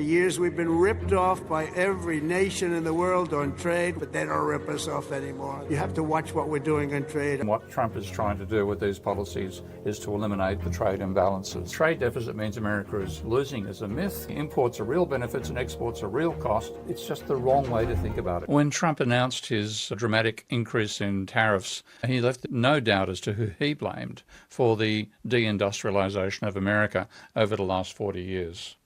For years, we've been ripped off by every nation in the world on trade, but they don't rip us off anymore. You have to watch what we're doing on trade. And what Trump is trying to do with these policies is to eliminate the trade imbalances. Trade deficit means America is losing is a myth. Imports are real benefits and exports are real cost. It's just the wrong way to think about it. When Trump announced his dramatic increase in tariffs, he left no doubt as to who he blamed for the deindustrialization of America over the last 40 years.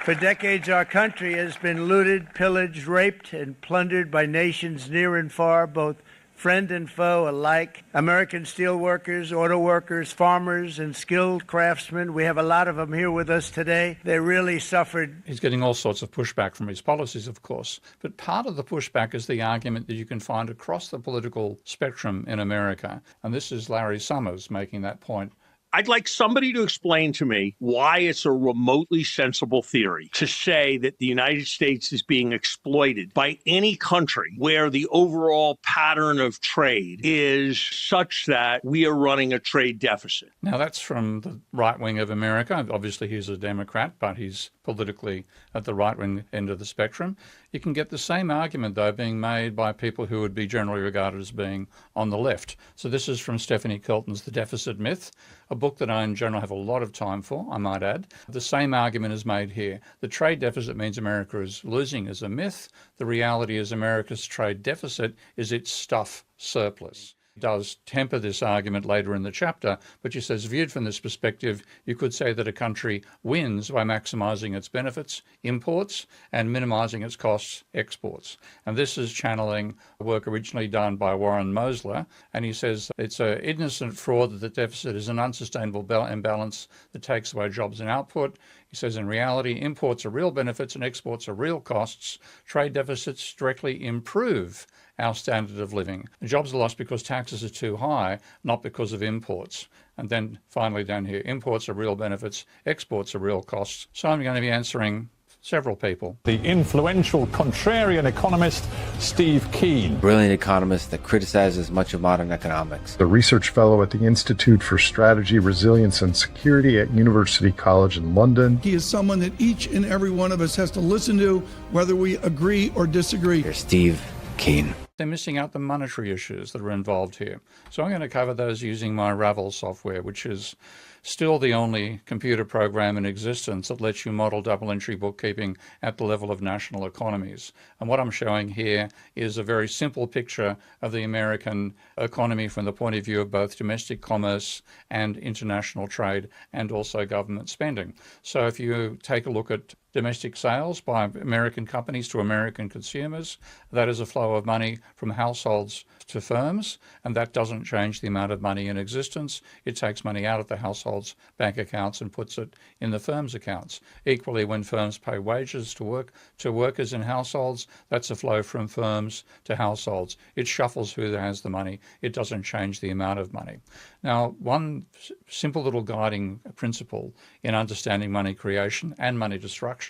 For decades, our country has been looted, pillaged, raped, and plundered by nations near and far, both friend and foe alike. American steel workers, auto workers, farmers, and skilled craftsmen. We have a lot of them here with us today. They really suffered. He's getting all sorts of pushback from his policies, of course. But part of the pushback is the argument that you can find across the political spectrum in America. And this is Larry Summers making that point. I'd like somebody to explain to me why it's a remotely sensible theory to say that the United States is being exploited by any country where the overall pattern of trade is such that we are running a trade deficit. Now, that's from the right wing of America. Obviously, he's a Democrat, but he's politically at the right wing end of the spectrum. You can get the same argument, though, being made by people who would be generally regarded as being on the left. So this is from Stephanie Kelton's The Deficit Myth, a book that I in general have a lot of time for, I might add. The same argument is made here. The trade deficit means America is losing is a myth. The reality is America's trade deficit is its stuff surplus. Does temper this argument later in the chapter, but she says, viewed from this perspective, you could say that a country wins by maximising its benefits, imports, and minimising its costs, exports. And this is channeling work originally done by Warren Mosler, and he says it's an innocent fraud that the deficit is an unsustainable imbalance that takes away jobs and output. He says, in reality, imports are real benefits and exports are real costs. Trade deficits directly improve our standard of living. Jobs are lost because taxes are too high, not because of imports. And then finally down here, imports are real benefits, exports are real costs. So I'm going to be answering several people. The influential contrarian economist, Steve Keen. Brilliant economist that criticizes much of modern economics. The research fellow at the Institute for Strategy, Resilience and Security at University College in London. He is someone that each and every one of us has to listen to, whether we agree or disagree. Here's Steve Keen. They're missing out the monetary issues that are involved here. So I'm going to cover those using my Ravel software, which is still the only computer program in existence that lets you model double-entry bookkeeping at the level of national economies. And what I'm showing here is a very simple picture of the American economy from the point of view of both domestic commerce and international trade and also government spending. So if you take a look at domestic sales by American companies to American consumers, that is a flow of money from households to firms, and that doesn't change the amount of money in existence. It takes money out of the households' bank accounts and puts it in the firms' accounts. Equally, when firms pay wages to workers in households, that's a flow from firms to households. It shuffles who has the money. It doesn't change the amount of money. Now, one simple little guiding principle in understanding money creation and money destruction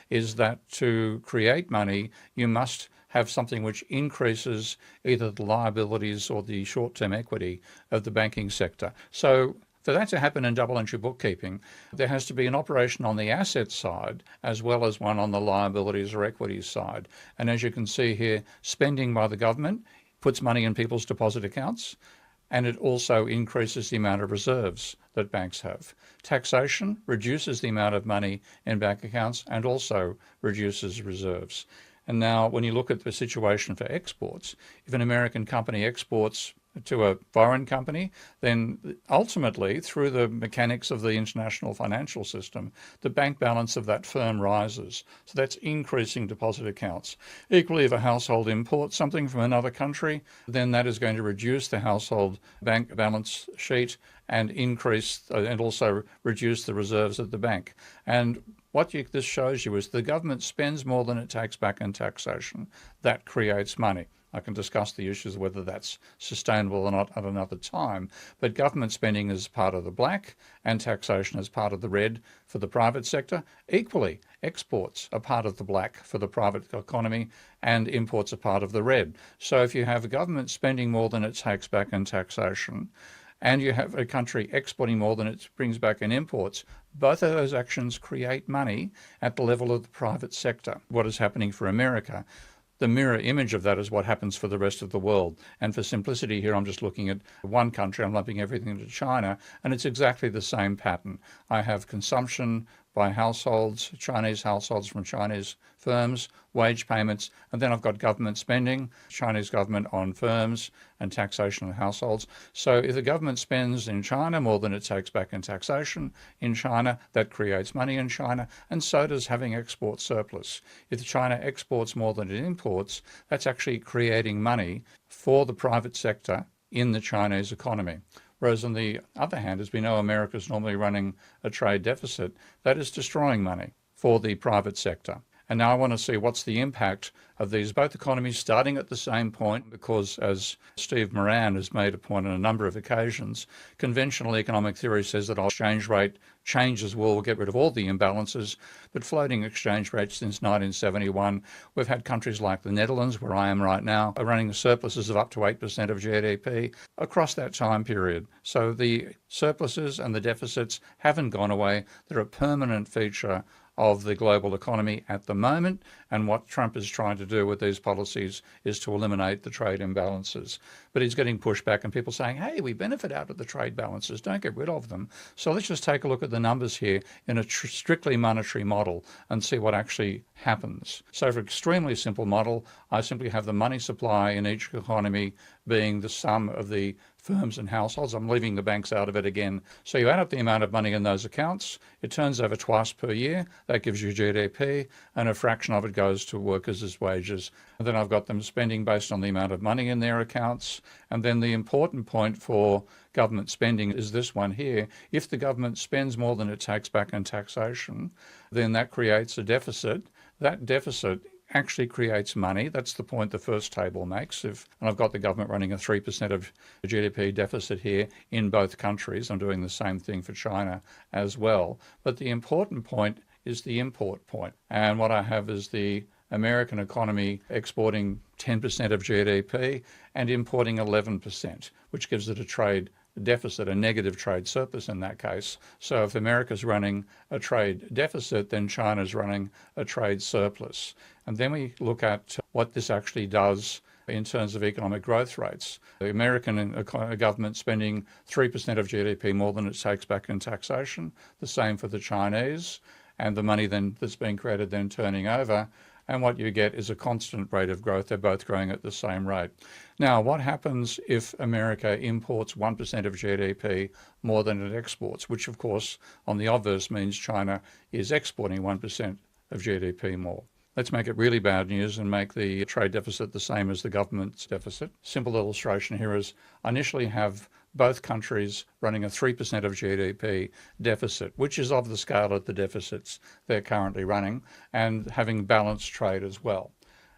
is that to create money, you must have something which increases either the liabilities or the short-term equity of the banking sector. So for that to happen in double-entry bookkeeping, there has to be an operation on the asset side as well as one on the liabilities or equities side. And as you can see here, spending by the government puts money in people's deposit accounts, and it also increases the amount of reserves that banks have. Taxation reduces the amount of money in bank accounts and also reduces reserves. And now when you look at the situation for exports, if an American company exports to a foreign company, then ultimately, through the mechanics of the international financial system, the bank balance of that firm rises. So that's increasing deposit accounts. Equally, if a household imports something from another country, then that is going to reduce the household bank balance sheet and increase and also reduce the reserves of the bank. And what this shows you is the government spends more than it takes back in taxation. That creates money. I can discuss the issues of whether that's sustainable or not at another time, but government spending is part of the black and taxation is part of the red for the private sector. Equally, exports are part of the black for the private economy and imports are part of the red. So if you have government spending more than it takes back in taxation, and you have a country exporting more than it brings back in imports, both of those actions create money at the level of the private sector. What is happening for America? The mirror image of that is what happens for the rest of the world. And for simplicity here, I'm just looking at one country, I'm lumping everything into China, and it's exactly the same pattern. I have consumption by households, Chinese households from Chinese firms, wage payments, and then I've got government spending, Chinese government on firms and taxation of households. So if the government spends in China more than it takes back in taxation in China, that creates money in China, and so does having export surplus. If China exports more than it imports, that's actually creating money for the private sector in the Chinese economy. Whereas on the other hand, as we know, America is normally running a trade deficit, that is destroying money for the private sector. And now I want to see what's the impact of these both economies starting at the same point, because as Steve Moran has made a point on a number of occasions, conventional economic theory says that exchange rate changes will get rid of all the imbalances, but floating exchange rates since 1971, we've had countries like the Netherlands, where I am right now, are running surpluses of up to 8% of GDP across that time period. So the surpluses and the deficits haven't gone away. They're a permanent feature of the global economy at the moment, and what Trump is trying to do with these policies is to eliminate the trade imbalances. But he's getting pushback and people saying, hey, we benefit out of the trade balances, don't get rid of them. So let's just take a look at the numbers here in a strictly monetary model and see what actually happens. So for an extremely simple model, I simply have the money supply in each economy being the sum of the firms and households. I'm leaving the banks out of it again. So you add up the amount of money in those accounts, it turns over twice per year, that gives you GDP, and a fraction of it goes to workers as wages. And then I've got them spending based on the amount of money in their accounts. And then the important point for government spending is this one here. If the government spends more than it takes back in taxation, then that creates a deficit. That deficit actually creates money. That's the point the first table makes. And I've got the government running a 3% of GDP deficit here in both countries. I'm doing the same thing for China as well. But the important point is the import point. And what I have is the American economy exporting 10% of GDP and importing 11%, which gives it a trade deficit, a negative trade surplus in that case. So if America's running a trade deficit, then China's running a trade surplus. And then we look at what this actually does in terms of economic growth rates. The American government spending 3% of GDP more than it takes back in taxation, the same for the Chinese, and the money then that's being created then turning over. And what you get is a constant rate of growth. They're both growing at the same rate. Now, what happens if America imports 1% of GDP more than it exports, which of course on the obverse means China is exporting 1% of GDP more? Let's make it really bad news and make the trade deficit the same as the government's deficit. Simple illustration here is I initially have both countries running a 3% of GDP deficit, which is of the scale of the deficits they're currently running, and having balanced trade as well.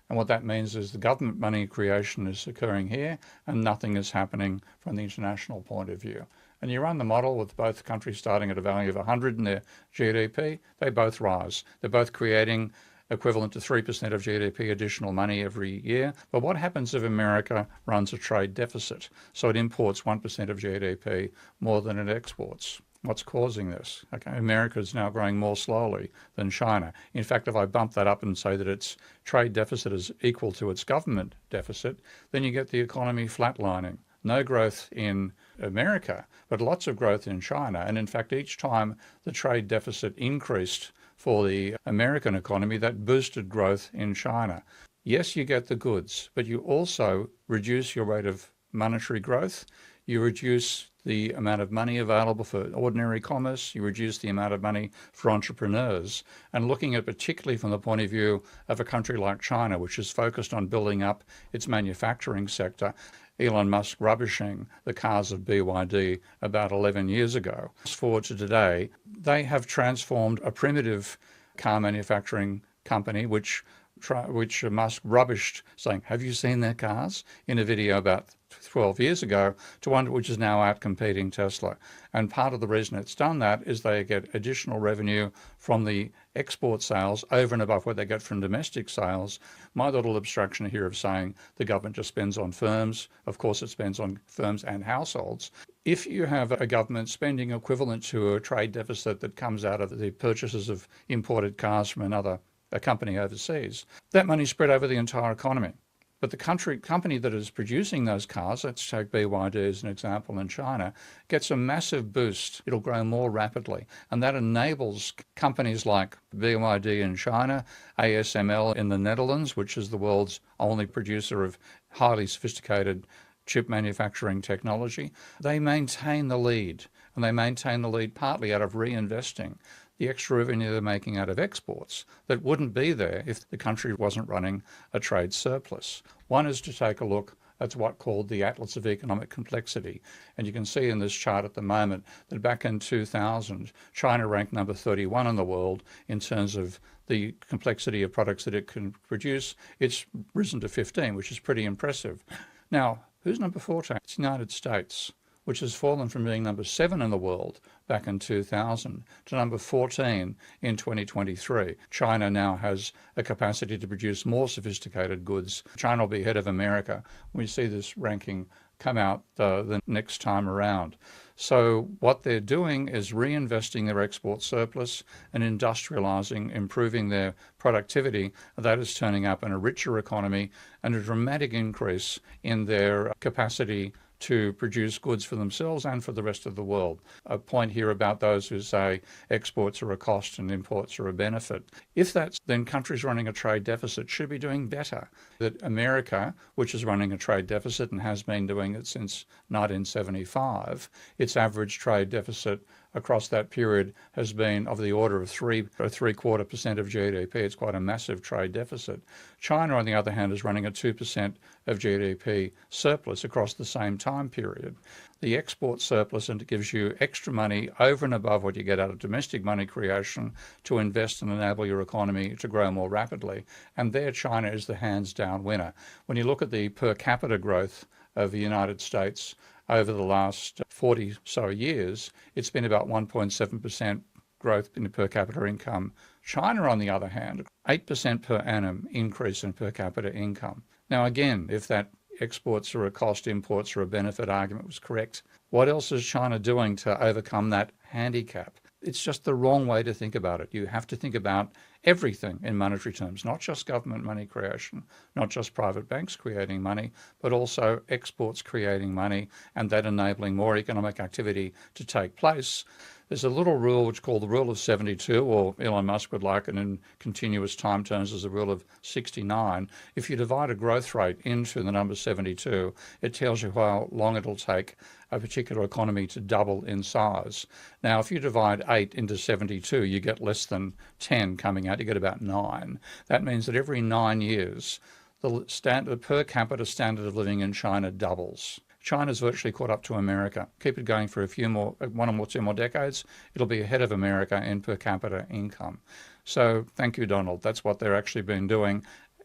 And what that means is the government money creation is occurring here and nothing is happening from the international point of view. And you run the model with both countries starting at a value of 100 in their GDP, they both rise. They're both creating equivalent to 3% of GDP additional money every year. But what happens if America runs a trade deficit? So it imports 1% of GDP more than it exports. What's causing this? Okay, America is now growing more slowly than China. In fact, if I bump that up and say that its trade deficit is equal to its government deficit, then you get the economy flatlining. No growth in America, but lots of growth in China. And in fact, each time the trade deficit increased for the American economy, that boosted growth in China. Yes, you get the goods, but you also reduce your rate of monetary growth. You reduce the amount of money available for ordinary commerce. You reduce the amount of money for entrepreneurs. And looking at particularly from the point of view of a country like China, which is focused on building up its manufacturing sector, Elon Musk rubbishing the cars of BYD about 11 years ago. Fast forward to today, they have transformed a primitive car manufacturing company, which Musk rubbished, saying, have you seen their cars? In a video about 12 years ago, to one which is now out-competing Tesla. And part of the reason it's done that is they get additional revenue from the export sales over and above what they get from domestic sales. My little abstraction here of saying the government just spends on firms, of course it spends on firms and households. If you have a government spending equivalent to a trade deficit that comes out of the purchases of imported cars from a company overseas, that money spread over the entire economy. But the company that is producing those cars, let's take BYD as an example in China, gets a massive boost. It'll grow more rapidly. And that enables companies like BYD in China, ASML in the Netherlands, which is the world's only producer of highly sophisticated chip manufacturing technology. They maintain the lead. And they maintain the lead partly out of reinvesting the extra revenue they're making out of exports that wouldn't be there if the country wasn't running a trade surplus. One is to take a look at what's called the Atlas of Economic Complexity. And you can see in this chart at the moment that back in 2000, China ranked number 31 in the world in terms of the complexity of products that it can produce. It's risen to 15, which is pretty impressive. Now, who's number 14? It's the United States, which has fallen from being number 7 in the world back in 2000 to number 14 in 2023. China now has a capacity to produce more sophisticated goods. China will be ahead of America. We see this ranking come out the next time around. So what they're doing is reinvesting their export surplus and industrializing, improving their productivity. That is turning up in a richer economy and a dramatic increase in their capacity to produce goods for themselves and for the rest of the world. A point here about those who say exports are a cost and imports are a benefit. If that's, then countries running a trade deficit should be doing better. That America, which is running a trade deficit and has been doing it since 1975, its average trade deficit across that period has been of the order of 3.75% of GDP. It's quite a massive trade deficit. China, on the other hand, is running a 2% of GDP surplus across the same time period. The export surplus and it gives you extra money over and above what you get out of domestic money creation to invest and enable your economy to grow more rapidly. And there China is the hands down winner. When you look at the per capita growth of the United States over the last 40 so years, it's been about 1.7% growth in per capita income. China, on the other hand, 8% per annum increase in per capita income. Now, again, if that exports are a cost, imports are a benefit argument was correct, what else is China doing to overcome that handicap? It's just the wrong way to think about it. You have to think about everything in monetary terms, not just government money creation, not just private banks creating money, but also exports creating money and that enabling more economic activity to take place. There's a little rule which is called the rule of 72, or Elon Musk would like it in continuous time terms as the rule of 69. If you divide a growth rate into the number 72, it tells you how long it'll take a particular economy to double in size. Now, if you divide 8 into 72, you get less than 10 coming out. You get about 9. That means that every 9 years, the per capita standard of living in China doubles. China's virtually caught up to America. Keep it going for one or two more decades, it'll be ahead of America in per capita income. So thank you, Donald. That's what they're actually been doing.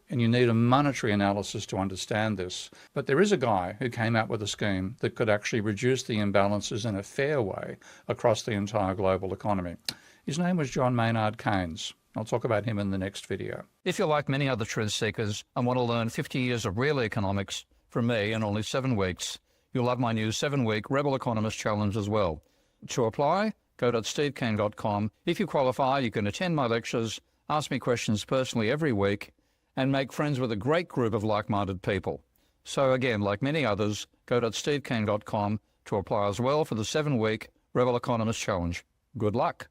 And you need a monetary analysis to understand this. But there is a guy who came out with a scheme that could actually reduce the imbalances in a fair way across the entire global economy. His name was John Maynard Keynes. I'll talk about him in the next video. If you're like many other truth seekers and want to learn 50 years of real economics from me in only 7 weeks, you'll love my new 7-week Rebel Economist Challenge as well. To apply, go to stevekeen.com. If you qualify, you can attend my lectures, ask me questions personally every week, and make friends with a great group of like-minded people. So again, like many others, go to stevekeen.com to apply as well for the 7-week Rebel Economist Challenge. Good luck.